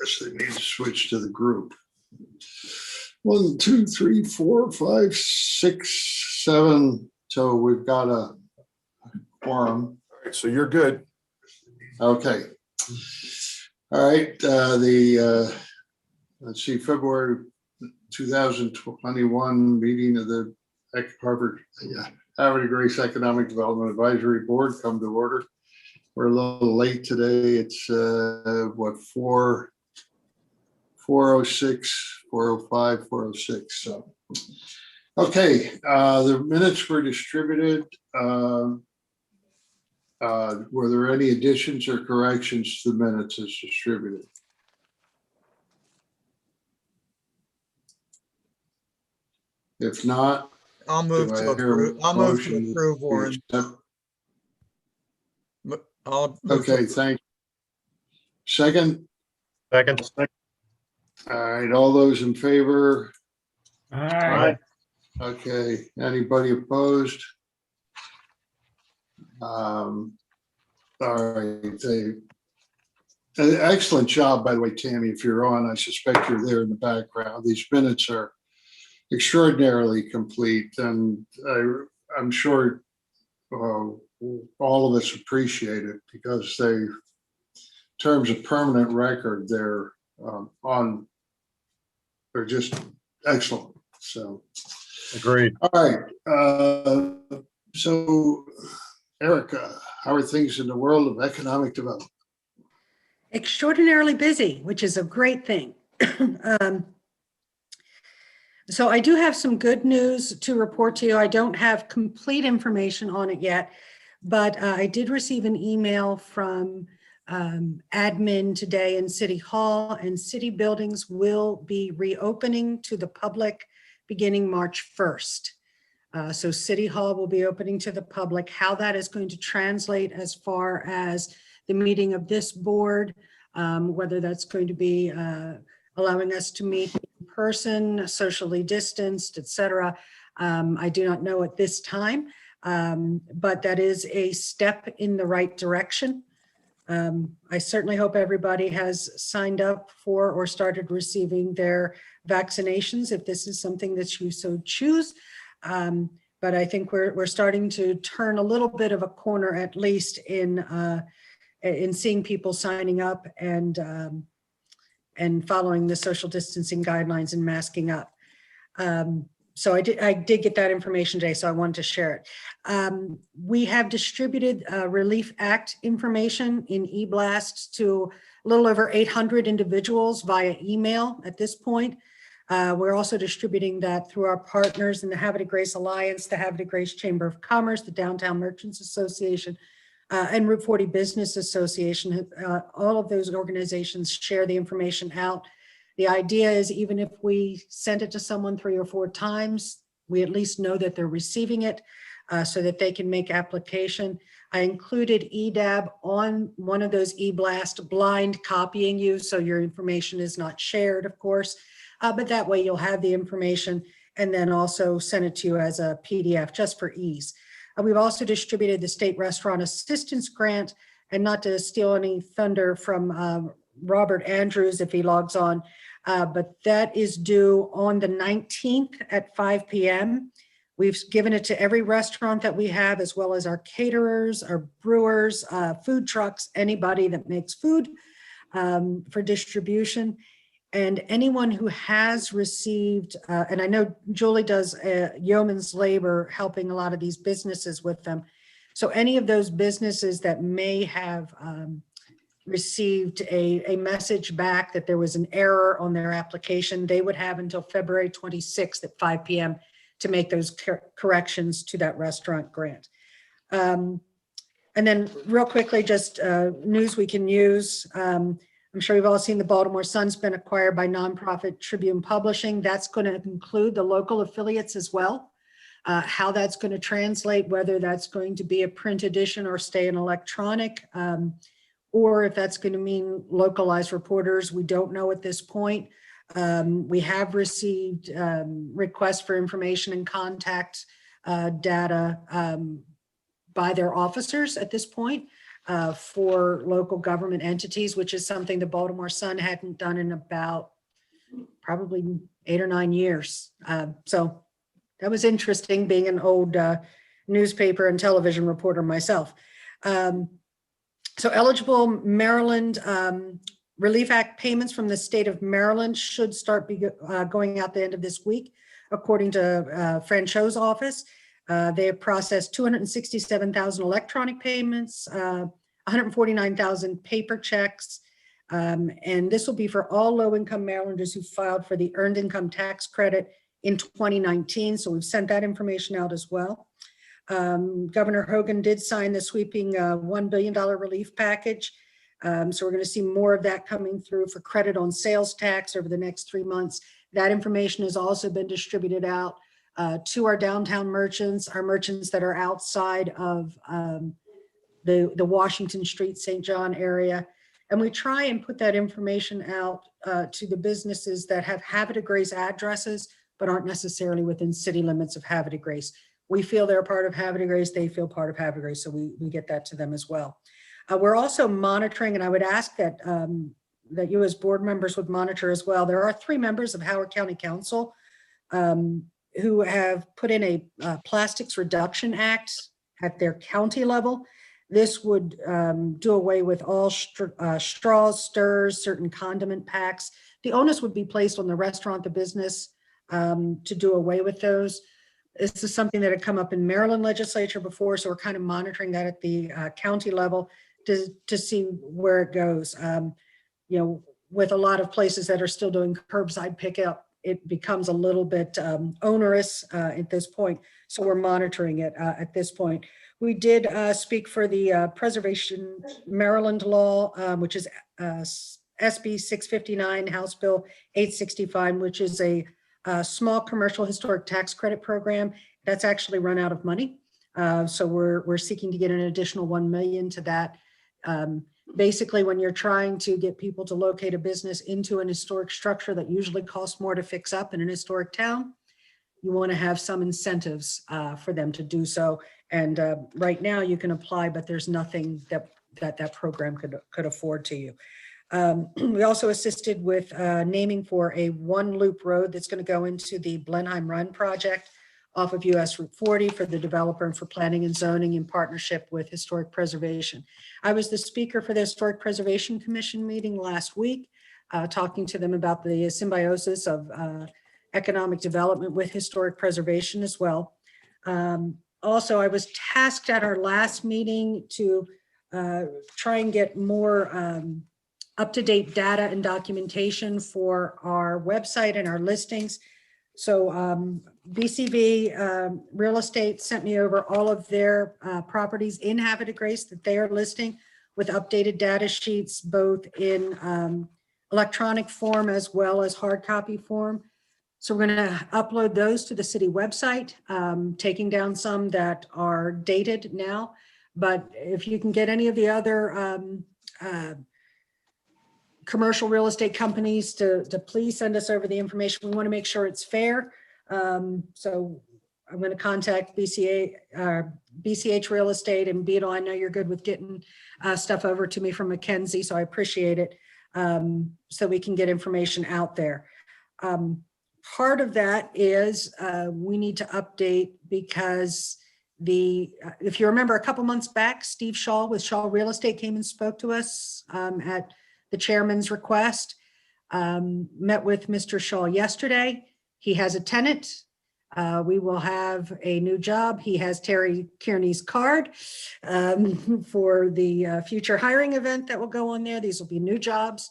Guess they need to switch to the group. 1, 2, 3, 4, 5, 6, 7. So we've got a quorum. All right, so you're good. Okay. All right. Let's see, February 2021 meeting of the Harvard Grace Economic Development Advisory Board come to order. We're a little late today. It's what, 4:06, 4:05, 4:06. So, okay, the minutes were distributed. Were there any additions or corrections to the minutes as distributed? If not, I'll move do I to hear a approve. I'll move to motion approve, to Warren. accept? I'll move to Okay, thank you. Second? Second. All right, all those in favor? Aye. Okay, anybody opposed? All right, an excellent job, by the way, Tammy, if you're on. I suspect you're there in the background. These minutes are extraordinarily complete, and I'm sure all of us appreciate it because they, in terms of permanent record, they're they're just excellent. So, Agreed. all right. So, Erica, how are things in the world of economic development? Extraordinarily busy, which is a great thing. So I do have some good news to report to you. I don't have complete information on it yet, but I did receive an email from admin today in City Hall, and city buildings will be reopening to the public beginning March 1st. So City Hall will be opening to the public. How that is going to translate as far as the meeting of this board, whether that's going to be allowing us to meet in person, socially distanced, et cetera, I do not know at this time, but that is a step in the right direction. I certainly hope everybody has signed up for or started receiving their vaccinations if this is something that you so choose. But I think we're starting to turn a little bit of a corner, at least in seeing people signing up and following the social distancing guidelines and masking up. So I did get that information today, so I wanted to share it. We have distributed Relief Act information in e-blasts to a little over 800 individuals via email at this point. We're also distributing that through our partners in the Havre de Grace Alliance, the Havre de Grace Chamber of Commerce, the Downtown Merchants Association, and Route 40 Business Association. All of those organizations share the information out. The idea is, even if we send it to someone 3 or 4 times, we at least know that they're receiving it so that they can make application. I included EDAB on one of those e-blast, blind copying you, so your information is not shared, of course, but that way you'll have the information and then also send it to you as a PDF just for ease. We've also distributed the State Restaurant Assistance Grant, and not to steal any thunder from Robert Andrews if he logs on, but that is due on the 19th at 5 p.m. We've given it to every restaurant that we have, as well as our caterers, our brewers, food trucks, anybody that makes food for distribution. And anyone who has received, and I know Julie does yeoman's labor helping a lot of these businesses with them. So any of those businesses that may have received a message back that there was an error on their application, they would have until February 26th at 5 p.m. to make those corrections to that restaurant grant. And then real quickly, just news we can use. I'm sure you've all seen the Baltimore Sun's been acquired by nonprofit Tribune Publishing. That's going to include the local affiliates as well. How that's going to translate, whether that's going to be a print edition or stay in electronic, or if that's going to mean localized reporters, we don't know at this point. We have received requests for information and contact data by their officers at this point. for local government entities, which is something the Baltimore Sun hadn't done in about probably 8 or 9 years. So that was interesting, being an old newspaper and television reporter myself. So eligible Maryland Relief Act payments from the state of Maryland should start going out the end of this week, according to Fran Cho's office. They have processed 267,000 electronic payments, 149,000 paper checks. And this will be for all low-income Marylanders who filed for the Earned Income Tax Credit in 2019. So we've sent that information out as well. Governor Hogan did sign the sweeping $1 billion relief package. So we're going to see more of that coming through for credit on sales tax over the next 3 months. That information has also been distributed out to our downtown merchants, our merchants that are outside of the Washington Street, St. John area. And we try and put that information out to the businesses that have Havre de Grace addresses, but aren't necessarily within city limits of Havre de Grace. We feel they're part of Havre de Grace, they feel part of Havre de Grace, so we get that to them as well. We're also monitoring, and I would ask that that you as board members would monitor as well. There are 3 members of Howard County Council who have put in a Plastics Reduction Act at their county level. This would do away with all straws, stirs, certain condiment packs. The onus would be placed on the restaurant, the business, to do away with those. This is something that had come up in Maryland legislature before, so we're kind of monitoring that at the county level to see where it goes. You know, with a lot of places that are still doing curbside pickup, it becomes a little bit onerous at this point. So we're monitoring it at this point. We did speak for the Preservation Maryland law, which is SB 659, House Bill 865, which is a small commercial historic tax credit program that's actually run out of money. So we're seeking to get an additional 1 million to that. Basically, when you're trying to get people to locate a business into an historic structure that usually costs more to fix up in an historic town, you want to have some incentives for them to do so. And right now you can apply, but there's nothing that program could afford to you. We also assisted with naming for a 1-loop road that's going to go into the Blenheim Run project off of US Route 40 for the developer and for planning and zoning in partnership with Historic Preservation. I was the speaker for the Historic Preservation Commission meeting last week, talking to them about the symbiosis of economic development with historic preservation as well. Also, I was tasked at our last meeting to try and get more up-to-date data and documentation for our website and our listings. So BCV Real Estate sent me over all of their properties in Havre de Grace that they are listing with updated data sheets, both in electronic form as well as hard copy form. So we're going to upload those to the city website, taking down some that are dated now. But if you can get any of the other commercial real estate companies to please send us over the information. We want to make sure it's fair. So I'm going to contact BCH Real Estate and Beetle. I know you're good with getting stuff over to me from Mackenzie, so I appreciate it, so we can get information out there. Part of that is we need to update because if you remember a couple months back, Steve Shaw with Shaw Real Estate came and spoke to us at the chairman's request. Met with Mr. Shaw yesterday. He has a tenant. We will have a new job. He has Terry Kearney's card for the future hiring event that will go on there. These will be new jobs.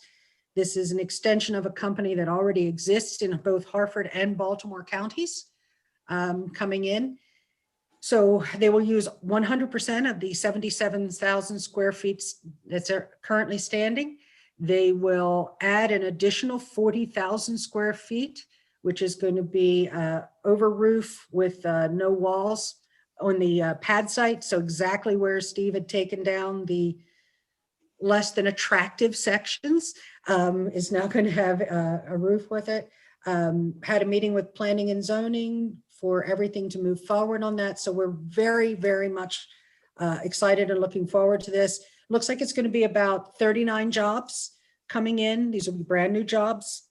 This is an extension of a company that already exists in both Harford and Baltimore counties coming in. So they will use 100% of the 77,000 square feet that's currently standing. They will add an additional 40,000 square feet, which is going to be over roof with no walls on the pad site. So exactly where Steve had taken down the less than attractive sections is now going to have a roof with it. Had a meeting with planning and zoning for everything to move forward on that. So we're very, very much excited and looking forward to this. Looks like it's going to be about 39 jobs coming in. These will be brand new jobs.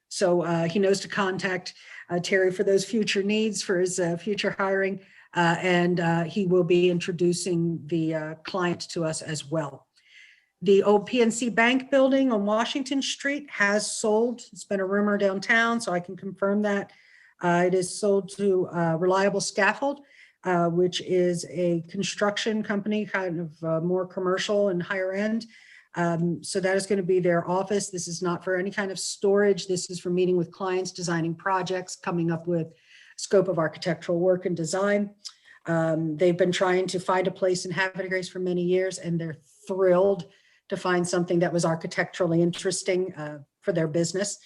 So he knows to contact Terry for those future needs for his future hiring. And he will be introducing the client to us as well. The old PNC Bank building on Washington Street has sold. It's been a rumor downtown, so I can confirm that. It is sold to Reliable Scaffold, which is a construction company, kind of more commercial and higher end. So that is going to be their office. This is not for any kind of storage. This is for meeting with clients, designing projects, coming up with scope of architectural work and design. They've been trying to find a place in Havre de Grace for many years, and they're thrilled to find something that was architecturally interesting for their business.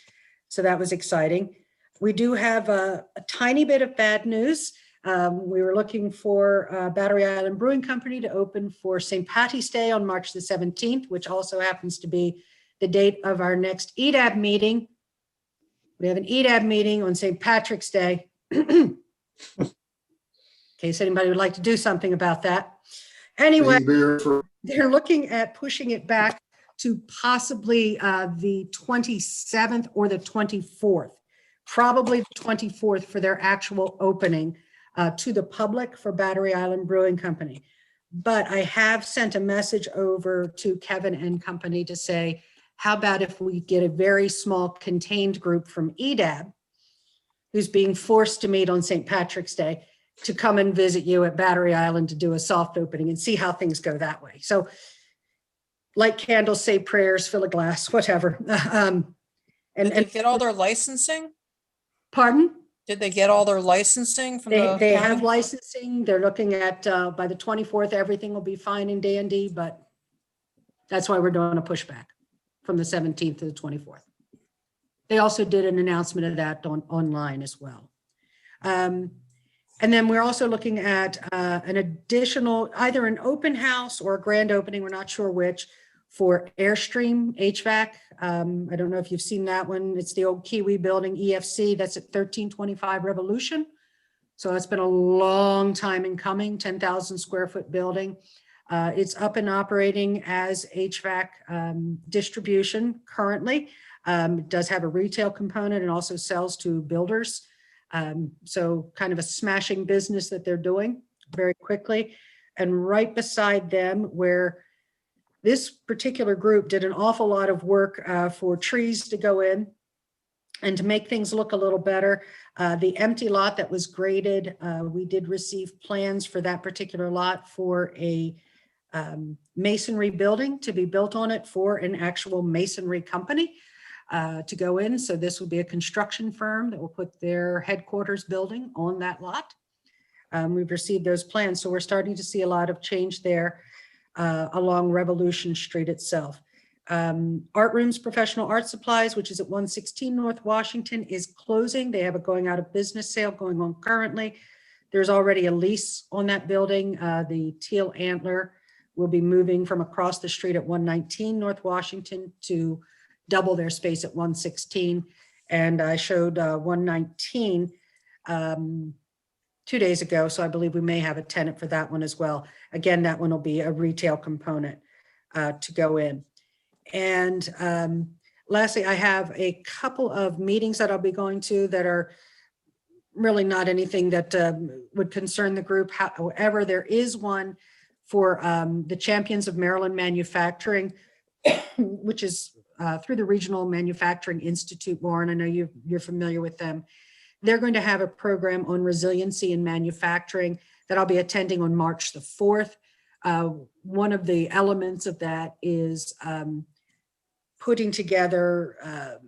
So that was exciting. We do have a tiny bit of bad news. We were looking for Battery Island Brewing Company to open for St. Patty's Day on March the 17th, which also happens to be the date of our next EDAB meeting. We have an EDAB meeting on St. Patrick's Day. In case anybody would like to do something about that. Anyway, they're looking at pushing it back to possibly the 27th or the 24th, probably the 24th for their actual opening to the public for Battery Island Brewing Company. But I have sent a message over to Kevin and company to say, how about if we get a very small contained group from EDAB, who's being forced to meet on St. Patrick's Day, to come and visit you at Battery Island to do a soft opening and see how things go that way. So light candles, say prayers, fill a glass, whatever. Did they get all their licensing? Pardon? Did they get all their licensing from the? They have licensing. They're looking at, by the 24th, everything will be fine and dandy, but that's why we're doing a pushback from the 17th to the 24th. They also did an announcement of that online as well. And then we're also looking at an additional, either an open house or a grand opening, we're not sure which, for Airstream HVAC. I don't know if you've seen that one. It's the old Kiwi building, EFC, that's at 1325 Revolution. So it's been a long time in coming, 10,000 square foot building. It's up and operating as HVAC distribution currently. It does have a retail component and also sells to builders. So kind of a smashing business that they're doing very quickly. And right beside them, where this particular group did an awful lot of work for trees to go in and to make things look a little better. The empty lot that was graded, we did receive plans for that particular lot for a masonry building to be built on it for an actual masonry company. To go in. So this will be a construction firm that will put their headquarters building on that lot. We've received those plans. So we're starting to see a lot of change there along Revolution Street itself. Art Rooms Professional Art Supplies, which is at 116 North Washington, is closing. They have a going out of business sale going on currently. There's already a lease on that building. The Teal Antler will be moving from across the street at 119 North Washington to double their space at 116. And I showed 119 2 days ago. So I believe we may have a tenant for that one as well. Again, that one will be a retail component to go in. And lastly, I have a couple of meetings that I'll be going to that are really not anything that would concern the group. However, there is one for the Champions of Maryland Manufacturing, which is through the Regional Manufacturing Institute. Warren, I know you're familiar with them. They're going to have a program on resiliency in manufacturing that I'll be attending on March the 4th. One of the elements of that is putting together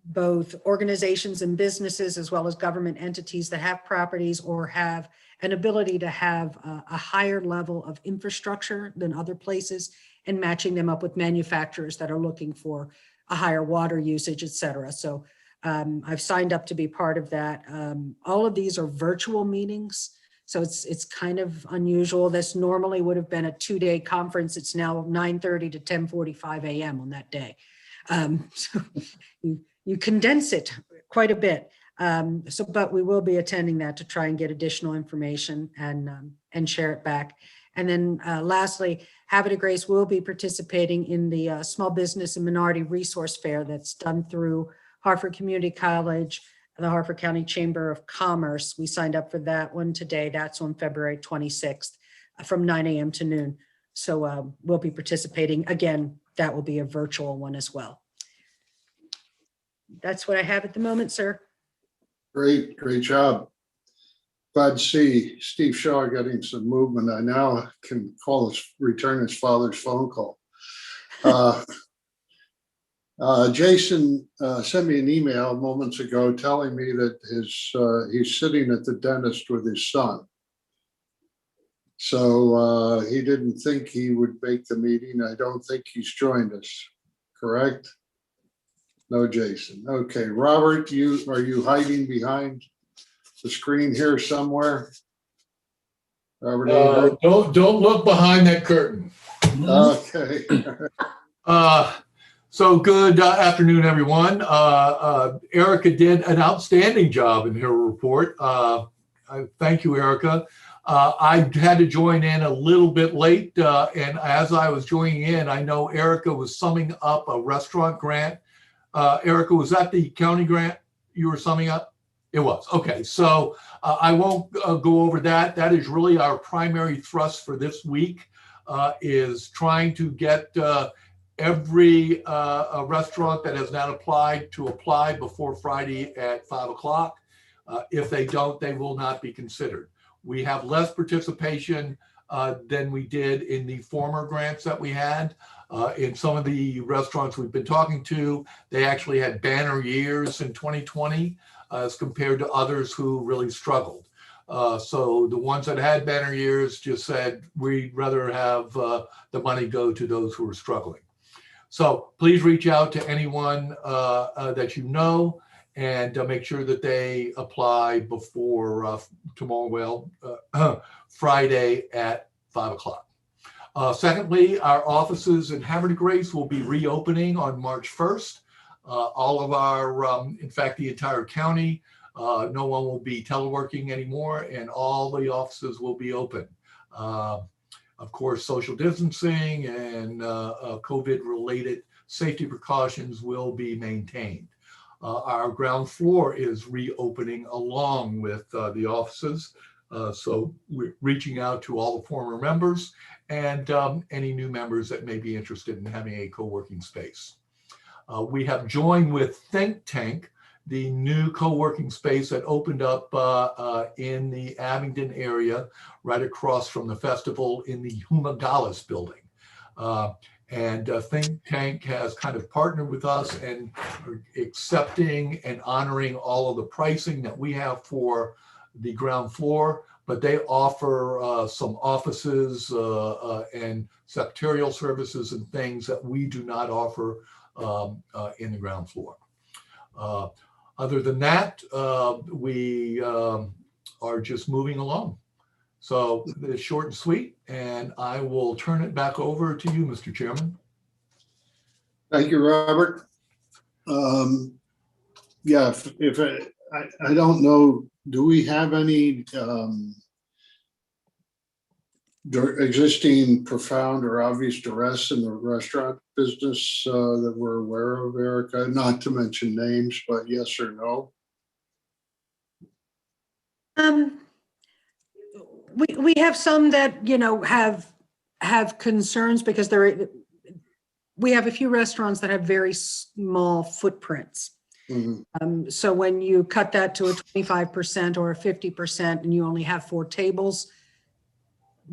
both organizations and businesses as well as government entities that have properties or have an ability to have a higher level of infrastructure than other places, and matching them up with manufacturers that are looking for a higher water usage, et cetera. So I've signed up to be part of that. All of these are virtual meetings. So it's kind of unusual. This normally would have been a 2-day conference. It's now 9:30 to 10:45 a.m. on that day. So you condense it quite a bit. But we will be attending that to try and get additional information and share it back. And then lastly, Havre de Grace will be participating in the Small Business and Minority Resource Fair that's done through Hartford Community College, the Hartford County Chamber of Commerce. We signed up for that one today. That's on February 26th from 9 a.m. to noon. So we'll be participating. Again, that will be a virtual one as well. That's what I have at the moment, sir. Great, great job. Glad to see Steve Shaw getting some movement. I now can return his father's phone call. Jason sent me an email moments ago telling me that he's sitting at the dentist with his son. So he didn't think he would make the meeting. I don't think he's joined us, correct? No, Jason. Okay, Robert, are you hiding behind the screen here somewhere? Robert, Don't look behind that curtain. okay. So good afternoon, everyone. Erica did an outstanding job in her report. Thank you, Erica. I had to join in a little bit late, and as I was joining in, I know Erica was summing up a restaurant grant. Erica, was that the county grant you were summing up? It was. Okay, so I won't go over that. That is really our primary thrust for this week, is trying to get every restaurant that has not applied to apply before Friday at 5 o'clock. If they don't, they will not be considered. We have less participation than we did in the former grants that we had. In some of the restaurants we've been talking to, they actually had banner years in 2020 as compared to others who really struggled. So the ones that had banner years just said, we'd rather have the money go to those who are struggling. So please reach out to anyone that you know and make sure that they apply before tomorrow, Friday at 5 o'clock. Secondly, our offices in Havre de Grace will be reopening on March 1st. All of our, in fact, the entire county, no one will be teleworking anymore, and all the offices will be open. Of course, social distancing and COVID-related safety precautions will be maintained. Our ground floor is reopening along with the offices. So we're reaching out to all the former members and any new members that may be interested in having a co-working space. We have joined with Think Tank, the new co-working space that opened up in the Abingdon area, right across from the festival in the Humagalis building. And Think Tank has kind of partnered with us and are accepting and honoring all of the pricing that we have for the ground floor, but they offer some offices and secretarial services and things that we do not offer in the ground floor. Other than that, we are just moving along. So it's short and sweet, and I will turn it back over to you, Mr. Chairman. Thank you, Robert. Yeah, if I don't know, do we have any existing profound or obvious duress in the restaurant business that we're aware of, Erica? Not to mention names, but yes or no? We have some that, you know, have concerns because we have a few restaurants that have very small footprints. Mm-hmm. So when you cut that to a 25% or a 50% and you only have 4 tables,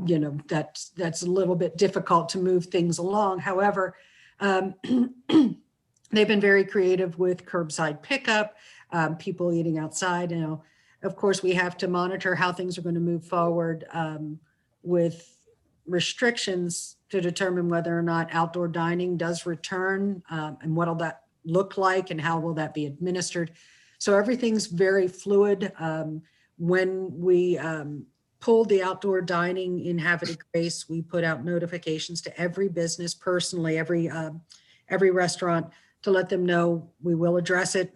you know, that's a little bit difficult to move things along. However, they've been very creative with curbside pickup, people eating outside. You know, of course, we have to monitor how things are going to move forward with restrictions to determine whether or not outdoor dining does return and what'll that look like and how will that be administered. So everything's very fluid. When we pulled the outdoor dining in Havre de Grace, we put out notifications to every business personally, every restaurant, to let them know we will address it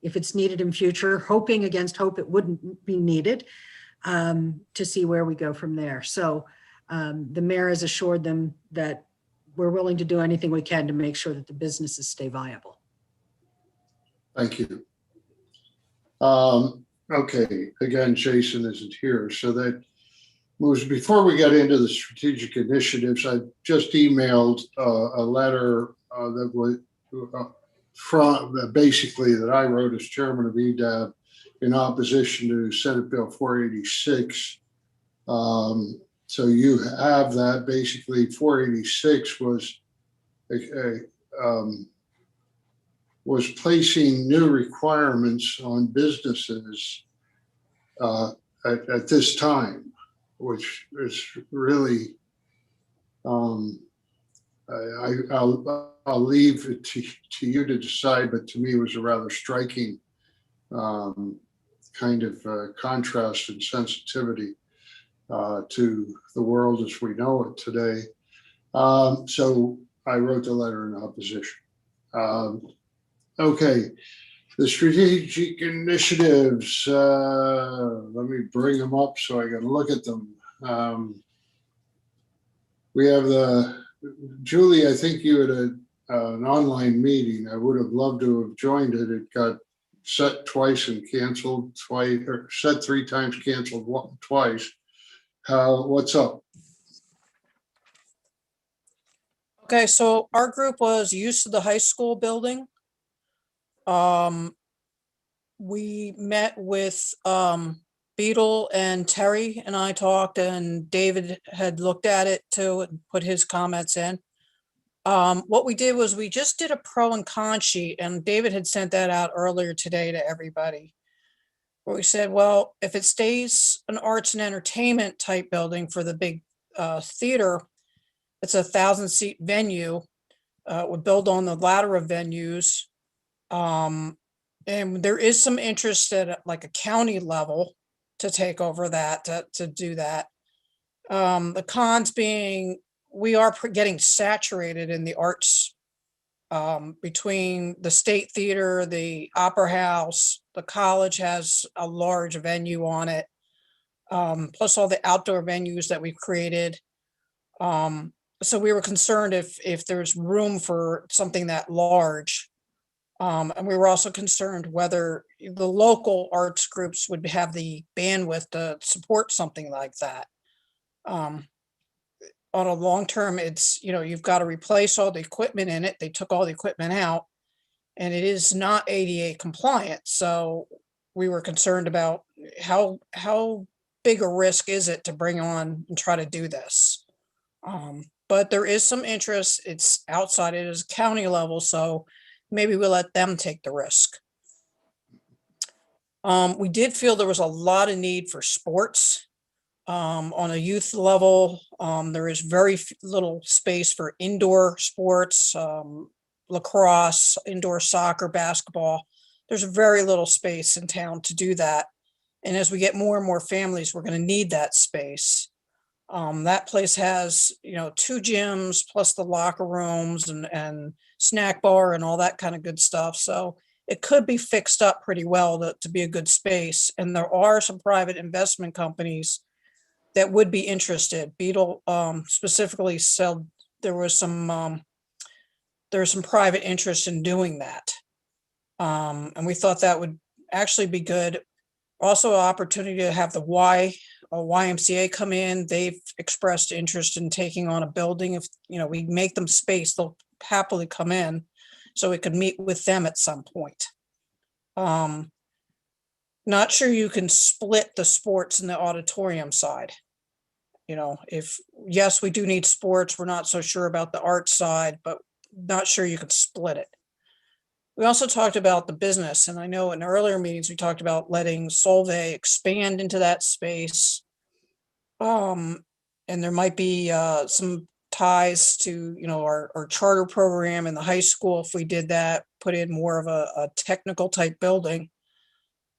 if it's needed in future, hoping against hope it wouldn't be needed, to see where we go from there. So the mayor has assured them that we're willing to do anything we can to make sure that the businesses stay viable. Thank you. Okay, again, Jason isn't here, so that moves, before we get into the strategic initiatives, I just emailed a letter that was from, basically, that I wrote as chairman of EDAB in opposition to Senate Bill 486. So you have that. Basically, 486 was placing new requirements on businesses at this time, which is really, I'll leave it to you to decide, but to me it was a rather striking kind of contrast and sensitivity to the world as we know it today. So I wrote the letter in opposition. Okay, the strategic initiatives, let me bring them up so I can look at them. We have Julie, I think you had an online meeting. I would have loved to have joined it. It got set twice and canceled twice, or set 3 times, canceled twice. What's up? Okay, so our group was used to the high school building. We met with Beetle and Terry and I talked, and David had looked at it too and put his comments in. What we did was we just did a pro and con sheet, and David had sent that out earlier today to everybody. Where we said, well, if it stays an arts and entertainment type building for the big theater, it's a 1,000-seat venue. Would build on the ladder of venues. And there is some interest at like a county level to take over that, to do that. The cons being we are getting saturated in the arts between the State Theater, the Opera House, the college has a large venue on it, plus all the outdoor venues that we've created. So we were concerned if there's room for something that large. And we were also concerned whether the local arts groups would have the bandwidth to support something like that. On a long term, it's, you've got to replace all the equipment in it. They took all the equipment out and it is not ADA compliant. So we were concerned about how big a risk is it to bring on and try to do this. But there is some interest. It's outside, it is county level, so maybe we'll let them take the risk. We did feel there was a lot of need for sports. On a youth level, there is very little space for indoor sports, lacrosse, indoor soccer, basketball. There's very little space in town to do that. And as we get more and more families, we're going to need that space. That place has, 2 gyms plus the locker rooms and snack bar and all that kind of good stuff. So it could be fixed up pretty well to be a good space. And there are some private investment companies that would be interested. Beetle specifically said there's some private interest in doing that. And we thought that would actually be good. Also, an opportunity to have the YMCA come in. They've expressed interest in taking on a building. If we make them space, they'll happily come in, so we could meet with them at some point. Not sure you can split the sports and the auditorium side. If yes, we do need sports. We're not so sure about the art side, but not sure you could split it. We also talked about the business, and I know in earlier meetings we talked about letting Solvay expand into that space. And there might be some ties to our charter program in the high school if we did that, put in more of a technical type building.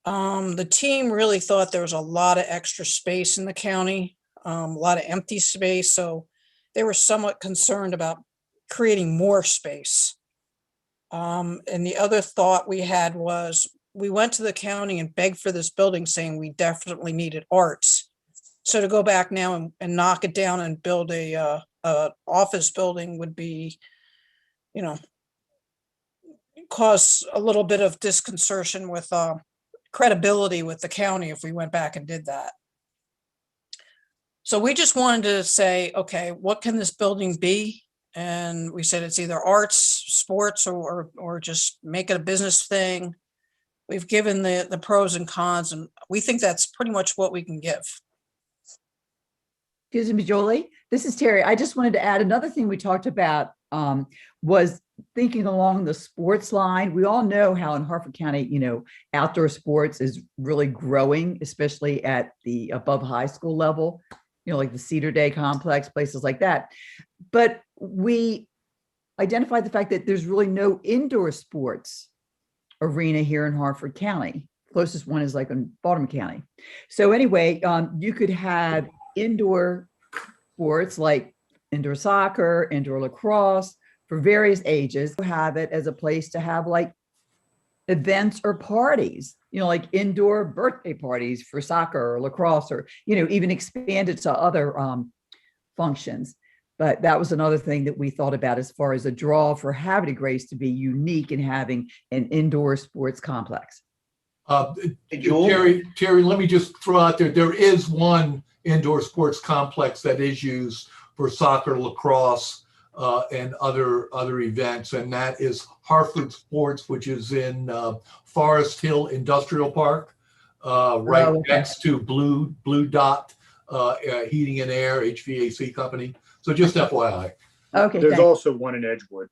The team really thought there was a lot of extra space in the county, a lot of empty space, so they were somewhat concerned about creating more space. And the other thought we had was we went to the county and begged for this building, saying we definitely needed arts. So to go back now and knock it down and build a office building would be, you know, cause a little bit of disconcertion with credibility with the county if we went back and did that. So we just wanted to say, okay, what can this building be? And we said it's either arts, sports, or just make it a business thing. We've given the pros and cons, and we think that's pretty much what we can give. Excuse me, Jolie. This is Terry. I just wanted to add another thing we talked about was thinking along the sports line. We all know how in Harford County, you know, outdoor sports is really growing, especially at the above high school level, you know, like the Cedar Day complex, places like that. But we identified the fact that there's really no indoor sports arena here in Harford County. Closest one is like in Baltimore County. So anyway, you could have indoor sports like indoor soccer, indoor lacrosse for various ages. Have it as a place to have like events or parties, you know, like indoor birthday parties for soccer or lacrosse, or, you know, even expand it to other functions. But that was another thing that we thought about as far as a draw for Havre de Grace to be unique in having an indoor sports complex. Terry, let me just throw out there is one indoor sports complex that is used for soccer, lacrosse, and other events, and that is Harford Sports, which is in Forest Hill Industrial Park, next to Blue Dot Heating and Air HVAC company. So just FYI. Okay. There's thanks. also one in Edgewood.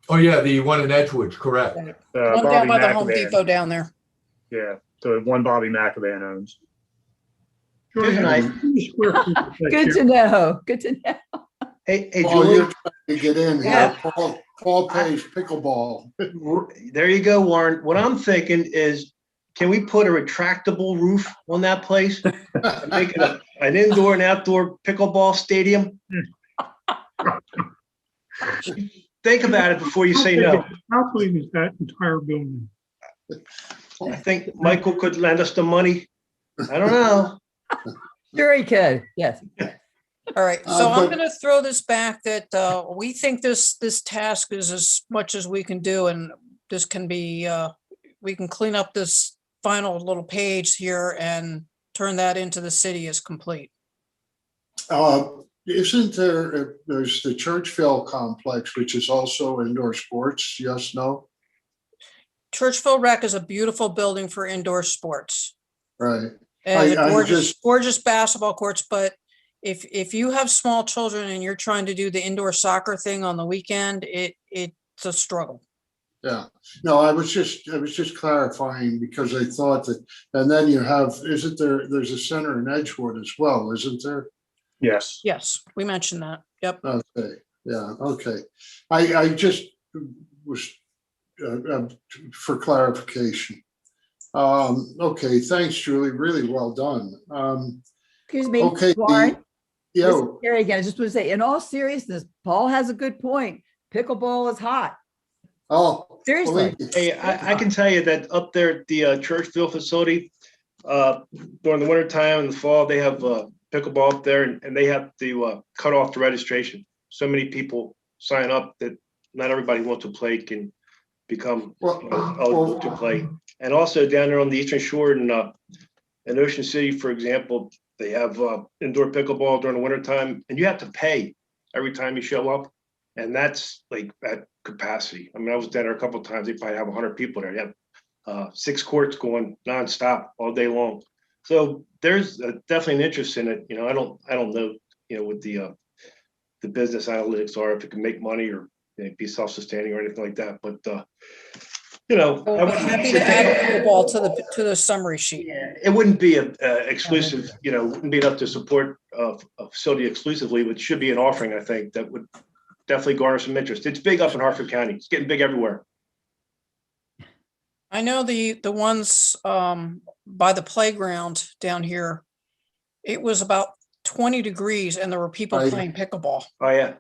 Oh yeah, the one in Edgewood, correct. One Bobby down by the Home McAvan. Depot down there. Yeah, the one Bobby McAvan owns. Julie, how many square feet is that Good here? to know. Good to know. Hey, Paul, Julie, you're trying to get in here. Yeah. Paul plays pickleball. there you go, Warren. What I'm thinking is, can we put a retractable roof on that place? And make it an indoor and outdoor pickleball stadium? Think about it before you say no. How big is that entire building? I think Michael could lend us the money. I don't know. Sure he could. Yes. All right, so I'm but- going to throw this back that we think this task is as much as we can do, and this can be, we can clean up this final little page here and turn that into the city as complete. Isn't there's the Churchville complex, which is also indoor sports? Yes, no? Churchville Rec is a beautiful building for indoor sports. Right. And I'm gorgeous, just- gorgeous basketball courts, but if you have small children and you're trying to do the indoor soccer thing on the weekend, it's a struggle. Yeah. No, I was just clarifying because I thought that, and then you have, isn't there's a center in Edgewood as well, isn't there? Yes. Yes, we mentioned that. Yep. Okay, yeah, okay. I just was for clarification. Okay, thanks, Julie. Really well done. Excuse me, Okay, Warren. This is Yo, Terry again. I just want to say, in all seriousness, Paul has a good point. Pickleball is hot. oh. Seriously. believe me. Hey, I can tell you that up there at the Churchville facility, during the winter time and the fall, they have pickleball up there, and they have to cut off the registration. So many people sign up that not everybody who wants to play can become eligible to play. And also down there on the Eastern Shore in Ocean City, for example, they have indoor pickleball during the winter time, and you have to pay every time you show up. And that's like at capacity. I mean, I was down there a couple of times. They probably have 100 people there. You have 6 courts going nonstop all day long. So there's definitely an interest in it. You know, I don't know, you know, what the business analytics are, if it can make money or, you know, be self-sustaining or anything like that. But you know, We'll be happy to add pickleball to the summary sheet. it wouldn't be a exclusive, you know, wouldn't be enough to support a facility exclusively, but should be an offering, I think, that would definitely garner some interest. It's big up in Harford County. It's getting big everywhere. I know the ones by the playground down here, it was about 20 degrees and there were people Right. playing pickleball. Oh, yeah.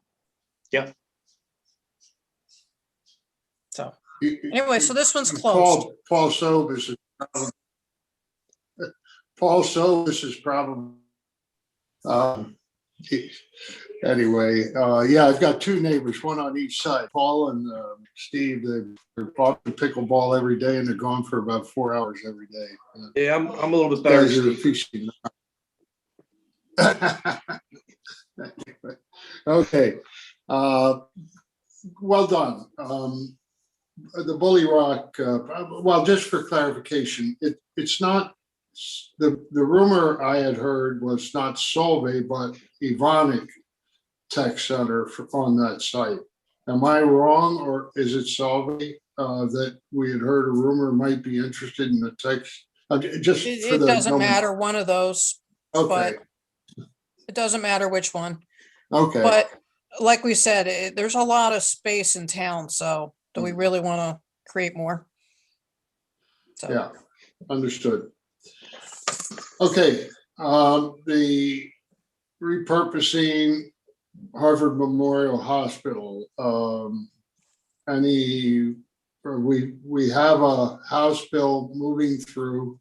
So anyway, so this one's closed. Paul Sobis is probably Um, Anyway, yeah, I've got two neighbors, one on each side, Paul and Steve. They're playing pickleball every day and they're gone for about 4 hours every day. Yeah, I'm a little bit better. Guys are Steve. feasting. Okay, well done. The Bully Rock, well, just for clarification, it's not, the rumor I had heard was not Solvay, but Evonik Tech Center on that site. Am I wrong, or is it Solvay that we had heard a rumor might be interested in the tech? Just for It the doesn't matter, one of those, Okay, but it doesn't matter which one. okay. But like we said, there's a lot of space in town, so do we really want to create more? So, Yeah, understood. Okay, the repurposing Harvard Memorial Hospital. We have a House bill moving through,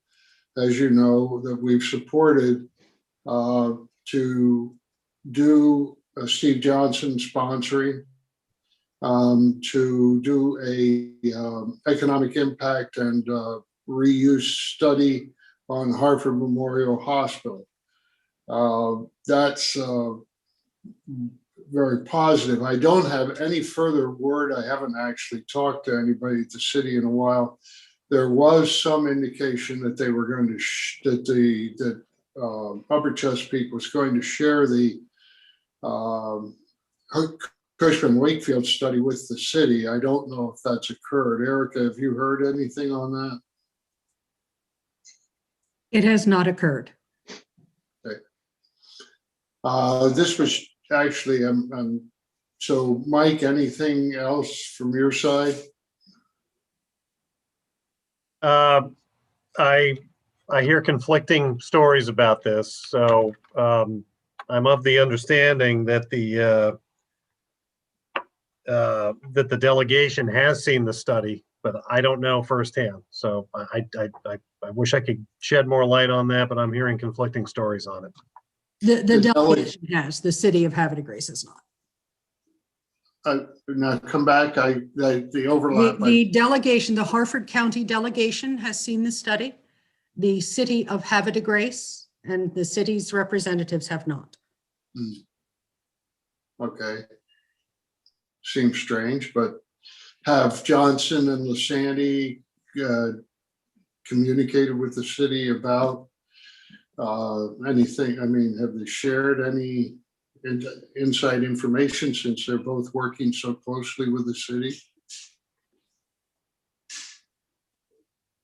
as you know, that we've supported to do Steve Johnson sponsoring to do a economic impact and reuse study on Harvard Memorial Hospital. That's very positive. I don't have any further word. I haven't actually talked to anybody at the city in a while. There was some indication that they were going to Upper Chesapeake was going to share the Cushman Wakefield study with the city. I don't know if that's occurred. Erica, have you heard anything on that? It has not occurred. Okay. This was actually, so Mike, anything else from your side? I hear conflicting stories about this, so I'm of the understanding that the delegation has seen the study, but I don't know firsthand. So I wish I could shed more light on that, but I'm hearing conflicting stories on it. The delegation has, the city of Havre de Grace has not. Now come back, the overlap. The delegation, the Harford County delegation has seen the study. The city of Havre de Grace and the city's representatives have not. Okay. Seems strange, but have Johnson and Lasandy communicated with the city about anything? I mean, have they shared any inside information since they're both working so closely with the city?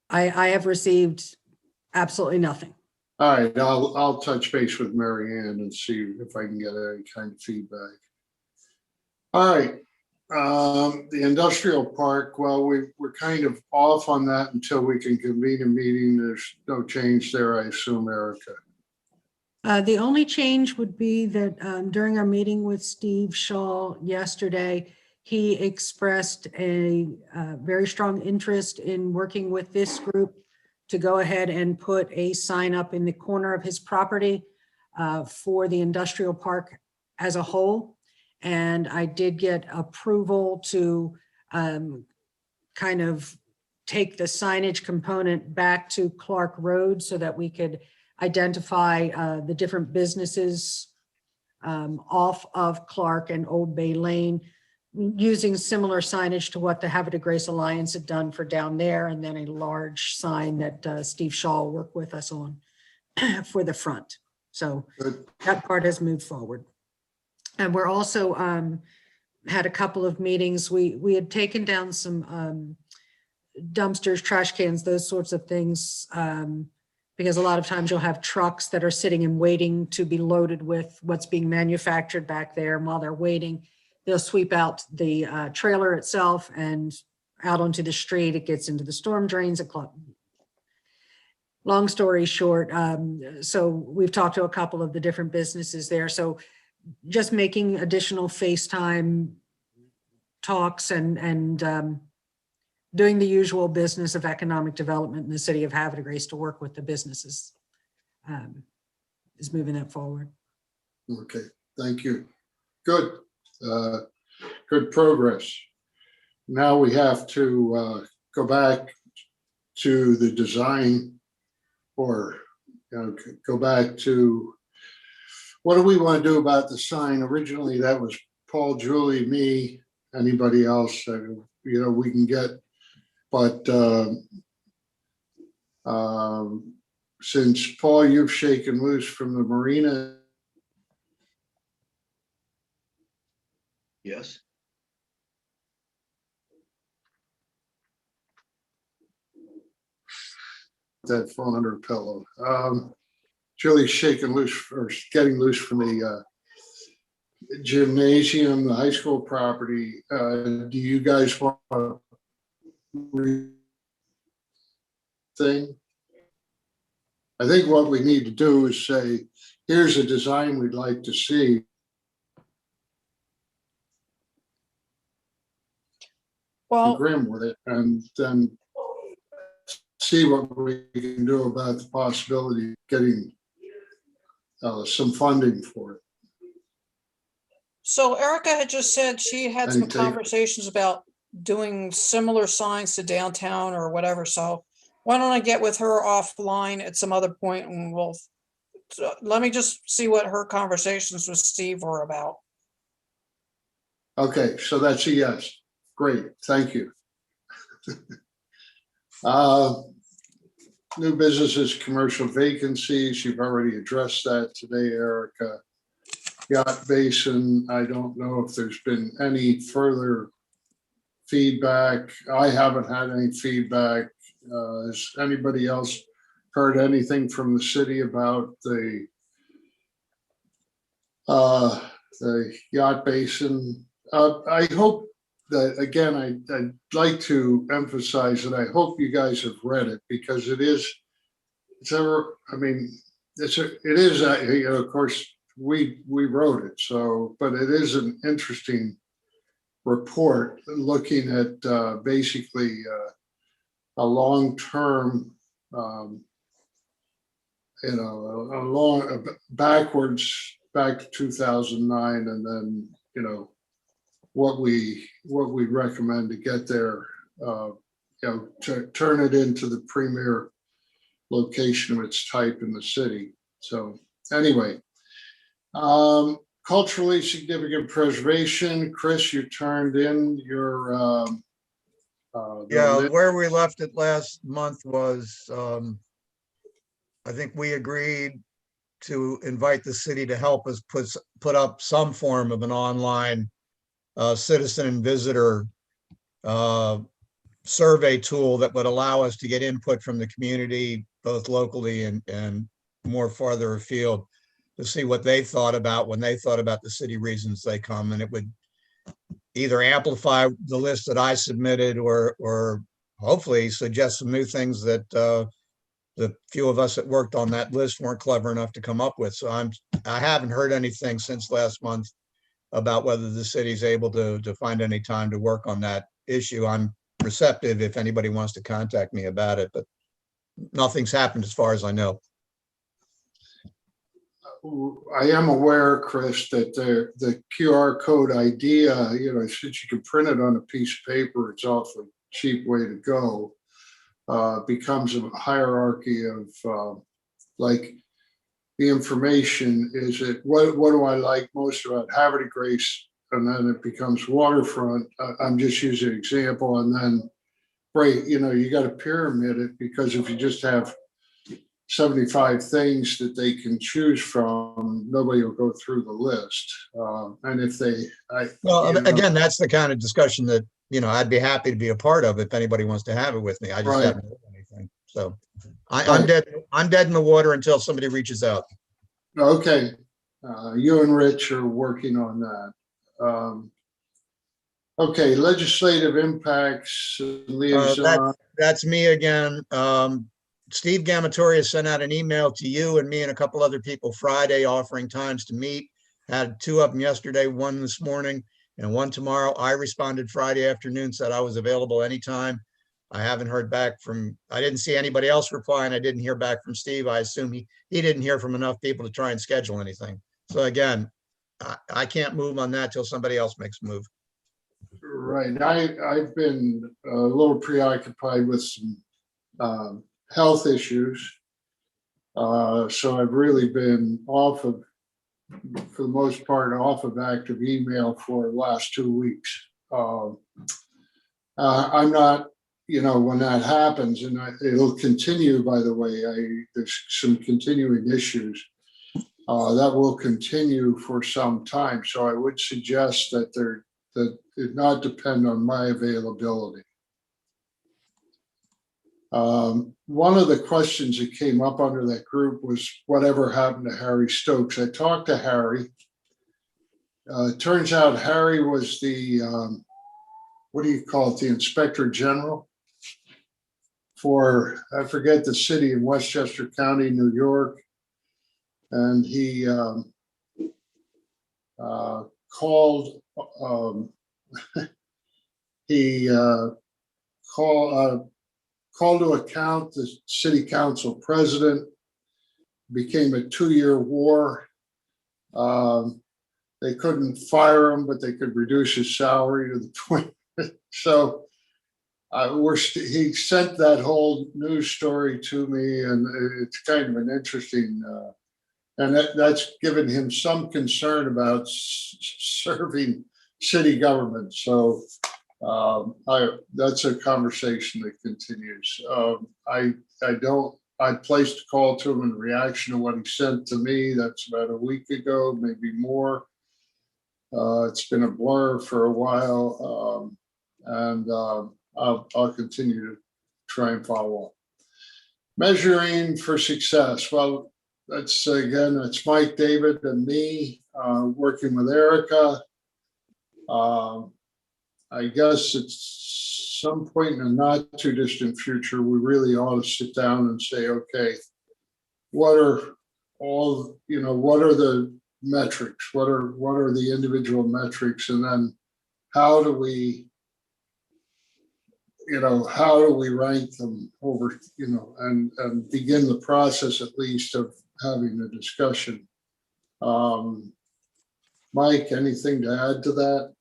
I have received absolutely nothing. All right, I'll touch base with Mary Ann and see if I can get any kind of feedback. All right, the industrial park, well, we're kind of off on that until we can convene a meeting. There's no change there, I assume, Erica. The only change would be that during our meeting with Steve Shaw yesterday, he expressed a very strong interest in working with this group to go ahead and put a sign up in the corner of his property for the industrial park as a whole. And I did get approval to kind of take the signage component back to Clark Road so that we could identify the different businesses off of Clark and Old Bay Lane, using similar signage to what the Havre de Grace Alliance had done for down there, and then a large sign that Steve Shaw worked with us on for the front. So that part has moved forward. And we're also had a couple of meetings. We had taken down some dumpsters, trash cans, those sorts of things, because a lot of times you'll have trucks that are sitting and waiting to be loaded with what's being manufactured back there. And while they're waiting, they'll sweep out the trailer itself and out onto the street. It gets into the storm drains. Long story short, so we've talked to a couple of the different businesses there. So just making additional FaceTime talks and doing the usual business of economic development in the city of Havre de Grace to work with the businesses is moving that forward. Okay, thank you. Good. Good progress. Now we have to go back to the design, or go back to, what do we want to do about the sign? Originally, that was Paul, Julie, me, anybody else, we can get, but since Paul, you've shaken loose from the marina. Yes. That phone under a pillow. Julie's shaking loose, or getting loose from the gymnasium, the high school property. Do you guys want to thing? I think what we need to do is say, here's a design we'd like to see. Well, Grim with it, and then see what we can do about the possibility of getting some funding for it. so Erica had just said she had some And take- conversations about doing similar signs to downtown or whatever. So why don't I get with her offline at some other point, and let me just see what her conversations with Steve were about. Okay, so that's a yes. Great, thank you. New businesses, commercial vacancies, you've already addressed that today, Erica. Yacht Basin, I don't know if there's been any further feedback. I haven't had any feedback. Has anybody else heard anything from the city about the Yacht Basin? I hope that, again, I'd like to emphasize that I hope you guys have read it, because it is, of course, we wrote it, so, but it is an interesting report looking at basically a long-term, backwards, back to 2009, and then, what we recommend to get there, to turn it into the premier location of its type in the city. So anyway, culturally significant preservation. Chris, you turned in your Yeah, where we left it last month was, I think we agreed to invite the city to help us put up some form of an online citizen and visitor survey tool that would allow us to get input from the community, both locally and more farther afield, to see what they thought about when they thought about the city reasons they come. And it would either amplify the list that I submitted, or hopefully suggest some new things that the few of us that worked on that list weren't clever enough to come up with. So I haven't heard anything since last month about whether the city's able to find any time to work on that issue. I'm receptive if anybody wants to contact me about it, but nothing's happened as far as I know. I am aware, Chris, that the QR code idea, since you can print it on a piece of paper, it's awfully cheap way to go. Becomes a hierarchy of like the information. Is it what do I like most about Havre de Grace, and then it becomes waterfront. I'm just using an example, and then right, you got to pyramid it, because if you just have 75 things that they can choose from, nobody will go through the list. And if Again, that's the kind of discussion that, I'd be happy to be a part of if anybody wants to have it with me. I just Right. haven't heard anything. So I'm dead in the water until somebody reaches out. Okay, you and Rich are working on that. Okay, legislative impacts liaison. That's me again. Steve Gamatori sent out an email to you and me and a couple other people Friday offering times to meet. Had two of them yesterday, one this morning and one tomorrow. I responded Friday afternoon, said I was available anytime. I haven't heard back I didn't see anybody else reply, and I didn't hear back from Steve. I assume he didn't hear from enough people to try and schedule anything. So again, I can't move on that till somebody else makes a move. Right. I've been a little preoccupied with some health issues. So I've really been off of, for the most part, off of active email for the last 2 weeks. I'm not, when that happens, and it'll continue, by the way, there's some continuing issues that will continue for some time. So I would suggest that it not depend on my availability. One of the questions that came up under that group was whatever happened to Harry Stokes. I talked to Harry. It turns out Harry was the, what do you call it, the Inspector General for, I forget the city in Westchester County, New York. And he called, called to account the city council president, became a 2-year war. They couldn't fire him, but they could reduce his salary to the 20. So he sent that whole news story to me, and it's kind of an interesting, and that's given him some concern about serving city government. So that's a conversation that continues. I placed a call to him in reaction to what he sent to me. That's about a week ago, maybe more. It's been a blur for a while, and I'll continue to try and follow up. Measuring for success. Well, that's Mike, David, and me working with Erica. I guess at some point in the not too distant future, we really ought to sit down and say, okay, what are the metrics? What are the individual metrics? And then how do we rank them over, and begin the process at least of having a discussion. Mike, anything to add to that?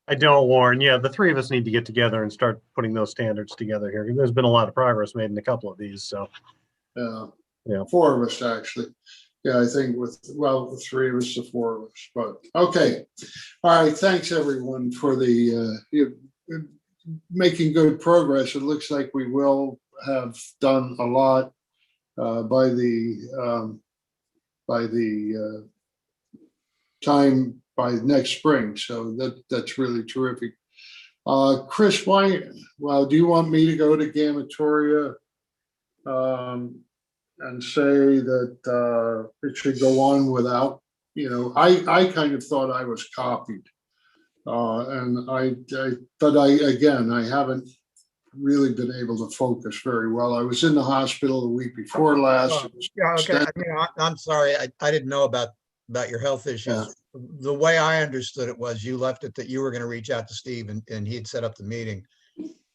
I don't, Warren. Yeah, the three of us need to get together and start putting those standards together here. There's been a lot of progress made in a couple of these, so. Yeah. 4 of us, actually. Yeah, I think the 3 of us, the 4 of us, but okay. All right, thanks everyone for the making good progress. It looks like we will have done a lot by the time by next spring. So that's really terrific. Chris, do you want me to go to Gamatoria and say that it should go on without, I kind of thought I was copied. And I haven't really been able to focus very well. I was in the hospital the week before last. Yeah, okay. I'm sorry. I didn't know about your health issues. Yeah. The way I understood it was you left it that you were going to reach out to Steve and he'd set up the meeting.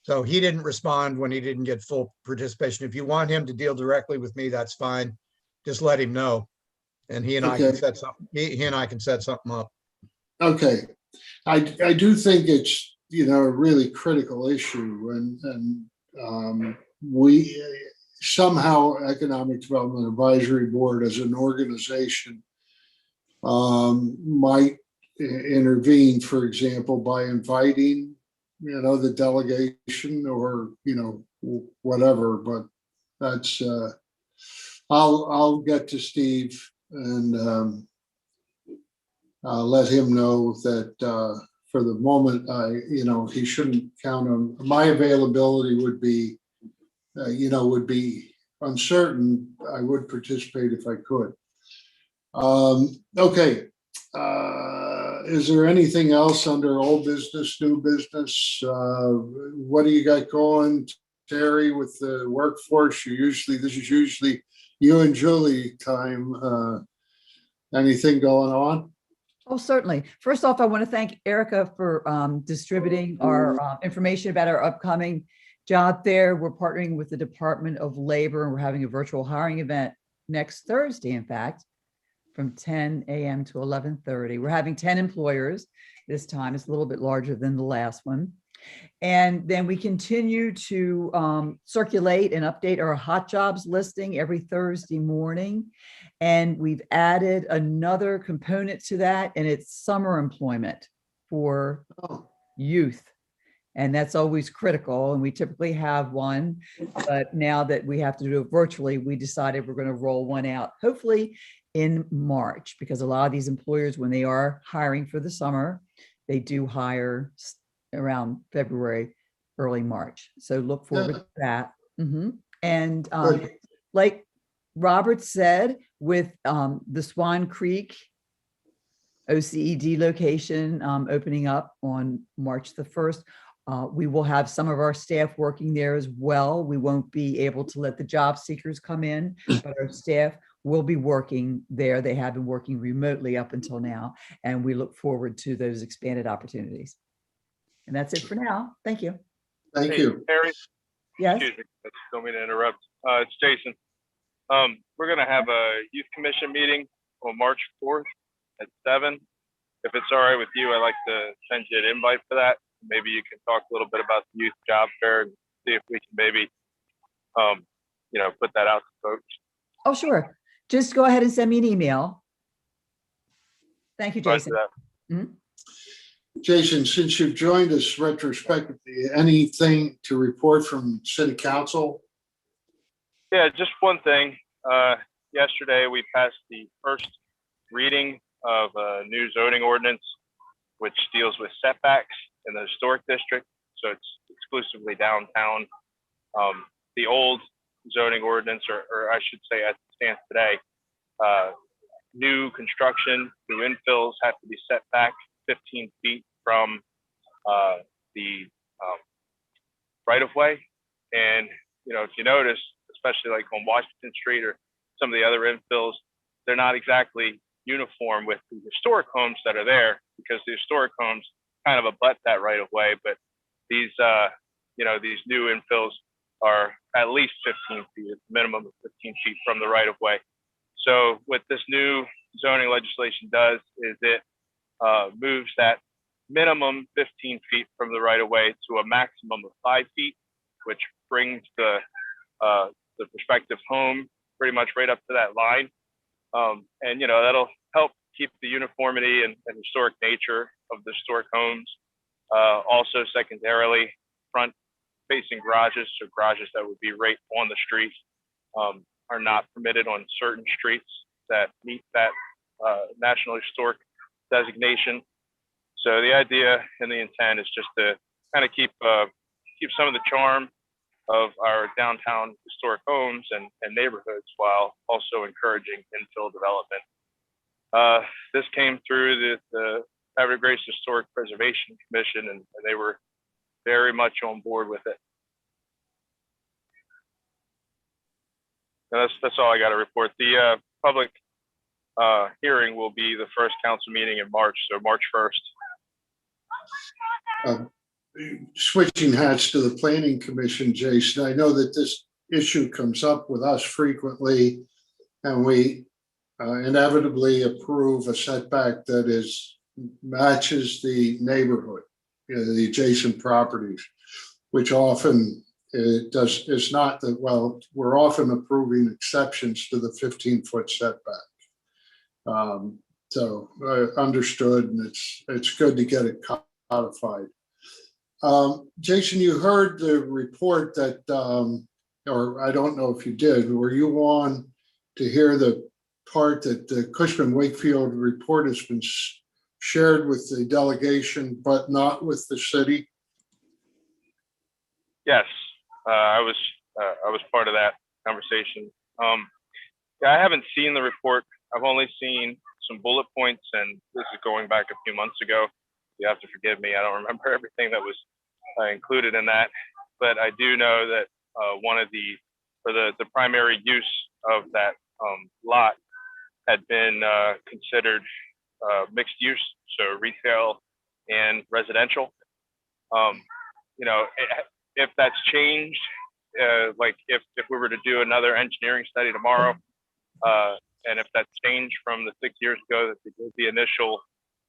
So he didn't respond when he didn't get full participation. If you want him to deal directly with me, that's fine. Just let him know. And he and I can set something, he and I can set something up. Okay. I do think it's, a really critical issue, and we somehow Economic Development Advisory Board as an organization might intervene, for example, by inviting, the delegation or, whatever, but that's, I'll get to Steve and let him know that for the moment, he shouldn't count on my availability would be uncertain. I would participate if I could. Okay. Is there anything else under old business, new business? What do you got going, Terry, with the workforce? This is usually you and Julie time. Anything going on? Oh, certainly. First off, I want to thank Erica for distributing our information about our upcoming job fair. We're partnering with the Department of Labor, and we're having a virtual hiring event next Thursday, in fact, from 10 a.m. to 11:30. We're having 10 employers this time. It's a little bit larger than the last one. And then we continue to circulate and update our hot jobs listing every Thursday morning. And we've added another component to that, and it's summer employment for youth. And that's always critical. And we typically have one, but now that we have to do it virtually, we decided we're going to roll one out, hopefully in March, because a lot of these employers, when they are hiring for the summer, they do hire around February, early March. So look forward to that. And Good. like Robert said, with the Swan Creek OCED location opening up on March the 1st, we will have some of our staff working there as well. We won't be able to let the job seekers come in, but our staff will be working there. They have been working remotely up until now, and we look forward to those expanded opportunities. And that's it for now. Thank you. Thank Hey, you. Terry, Yes. excuse me, don't mean to interrupt. It's Jason. We're gonna have a youth commission meeting on March 4th at 7. If it's all right with you, I'd like to send you an invite for that. Maybe you can talk a little bit about the youth job fair and see if we can maybe, put that out to folks. Oh, sure. Just go ahead and send me an email. Thank you, Jason. Jason, since you've joined us retrospectively, anything to report from City Council? Yeah, just one thing. Yesterday, we passed the first reading of a new zoning ordinance, which deals with setbacks in the historic district. So it's exclusively downtown. The old zoning ordinance, or I should say as it stands today, new construction, new infills have to be set back 15 feet from the right-of-way. And, if you notice, especially like on Washington Street or some of the other infills, they're not exactly uniform with the historic homes that are there, because the historic homes kind of abut that right-of-way. But these, these new infills are at least 15 feet, a minimum of 15 feet from the right-of-way. So what this new zoning legislation does is it moves that minimum 15 feet from the right-of-way to a maximum of 5 feet, which brings the prospective home pretty much right up to that line. And that'll help keep the uniformity and historic nature of the historic homes. Also, secondarily, front-facing garages, so garages that would be right on the street, are not permitted on certain streets that meet that National Historic designation. So the idea and the intent is just to kind of keep some of the charm of our downtown historic homes and neighborhoods, while also encouraging infill development. This came through the Havre de Grace Historic Preservation Commission, and they were very much on board with it. And that's all I got to report. The public hearing will be the first council meeting in March, so March 1st. Switching hats to the Planning Commission, Jason, I know that this issue comes up with us frequently, and we inevitably approve a setback that matches the neighborhood, the adjacent properties, which often is not that well. We're often approving exceptions to the 15-foot setback. So understood, and it's good to get it codified. Jason, you heard the report that, or I don't know if you did, were you on to hear the part that the Cushman Wakefield report has been shared with the delegation, but not with the city? Yes, I was part of that conversation. Yeah, I haven't seen the report. I've only seen some bullet points, and this is going back a few months ago. You have to forgive me. I don't remember everything that was included in that, but I do know that one of the primary use of that lot had been considered mixed use, so retail and residential. If that's changed, like if we were to do another engineering study tomorrow, And if that's changed from the 6 years ago that they did the initial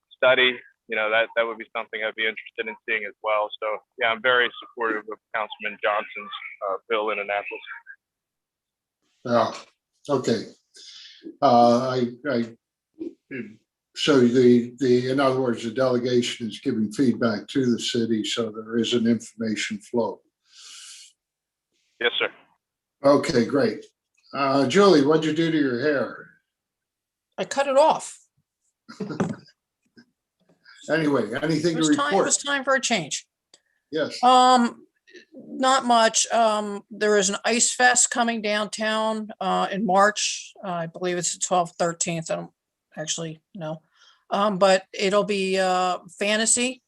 study, that would be something I'd be interested in seeing as well. So yeah, I'm very supportive of Councilman Johnson's bill in Annapolis. Okay. So in other words, the delegation is giving feedback to the city, so there is an information flow. Yes, sir. Okay, great. Julie, what'd you do to your hair? I cut it off. Anyway, anything It to was time, it report? was time for a change. Yes. Not much. There is an ice fest coming downtown in March. I believe it's the 12th, 13th. I don't actually know. But it'll be fantasy,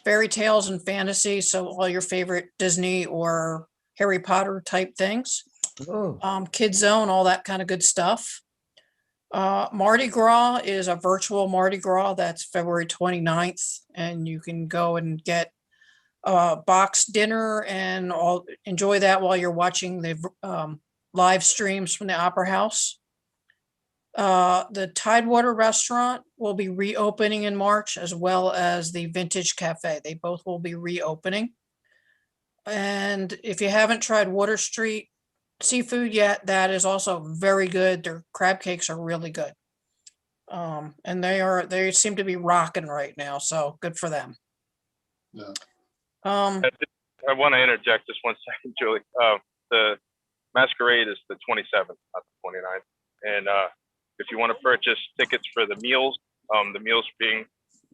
fairy tales and fantasy. So all your favorite Disney or Harry Potter type things. Oh, Kid Zone, all that kind of good stuff. Mardi Gras is a virtual Mardi Gras. That's February 29th. And you can go and get box dinner and enjoy that while you're watching the live streams from the Opera House. The Tidewater restaurant will be reopening in March, as well as the Vintage Cafe. They both will be reopening. And if you haven't tried Water Street seafood yet, that is also very good. Their crab cakes are really good. And they seem to be rocking right now, so good for them. Yeah. I want to interject just 1 second, Julie. The Masquerade is the 27th, not the 29th. And if you want to purchase tickets for the meals being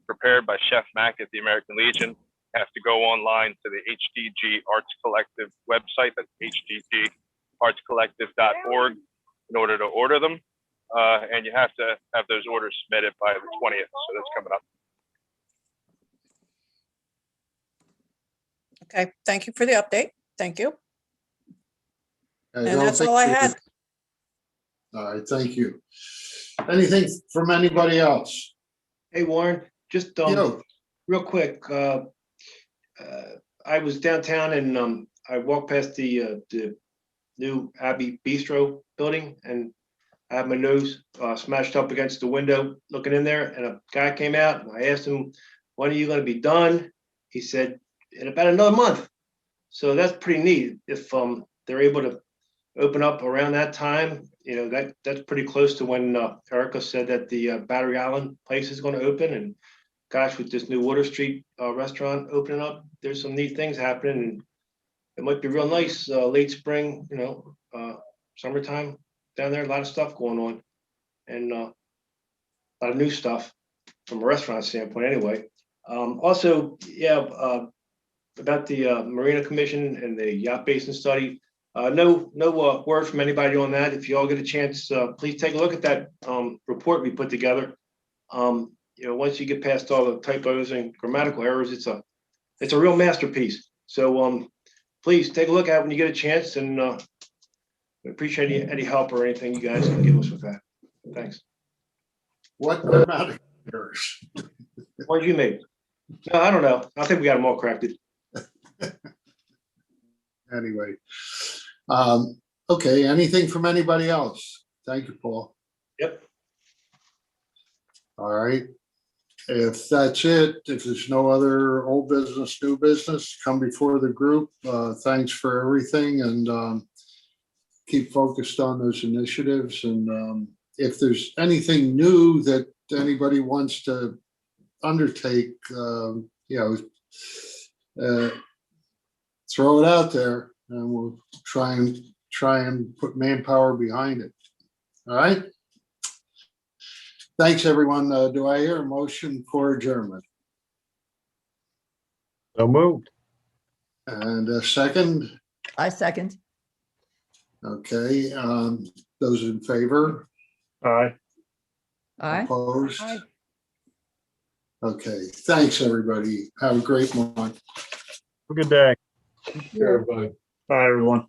prepared by Chef Mac at the American Legion, you have to go online to the HDG Arts Collective website. That's hdgartscollective.org in order to order them. And you have to have those orders submitted by the 20th. So that's coming up. Okay, thank you for the update. Thank you. I And don't that's think all I we- had. All right, thank you. Anything from anybody else? Hey, Warren, just Yo, real quick, I was downtown and I walked past the new Abbey Bistro building, and I had my nose smashed up against the window looking in there, and a guy came out and I asked him, when are you going to be done? He said, in about another month. So that's pretty neat. If they're able to open up around that time, that's pretty close to when Erica said that the Battery Island place is going to open. And gosh, with this new Water Street restaurant opening up, there's some neat things happening, and it might be real nice late spring, summertime down there. A lot of stuff going on, and a lot of new stuff from a restaurant standpoint anyway. Also, about the Marina Commission and the Yacht Basin study. No word from anybody on that. If you all get a chance, please take a look at that report we put together. Once you get past all the typos and grammatical errors, it's a real masterpiece. So please take a look at it when you get a chance, and appreciate any help or anything you guys can give us with that. Thanks. what grammatic errors? What did you make? No, I don't know. I think we got them all corrected. Anyway, okay, anything from anybody else? Thank you, Paul. Yep. All right. If that's it, if there's no other old business, new business, come before the group. Thanks for everything, and keep focused on those initiatives. And if there's anything new that anybody wants to undertake, throw it out there, and we'll try and put manpower behind it. All right. Thanks, everyone. Do I hear a motion for adjournment? So moved. And a second? I second. Okay. Those in favor? Aye. Aye. Opposed? Aye. Okay. Thanks, everybody. Have a great month. Have a good day. Everybody. Bye, everyone.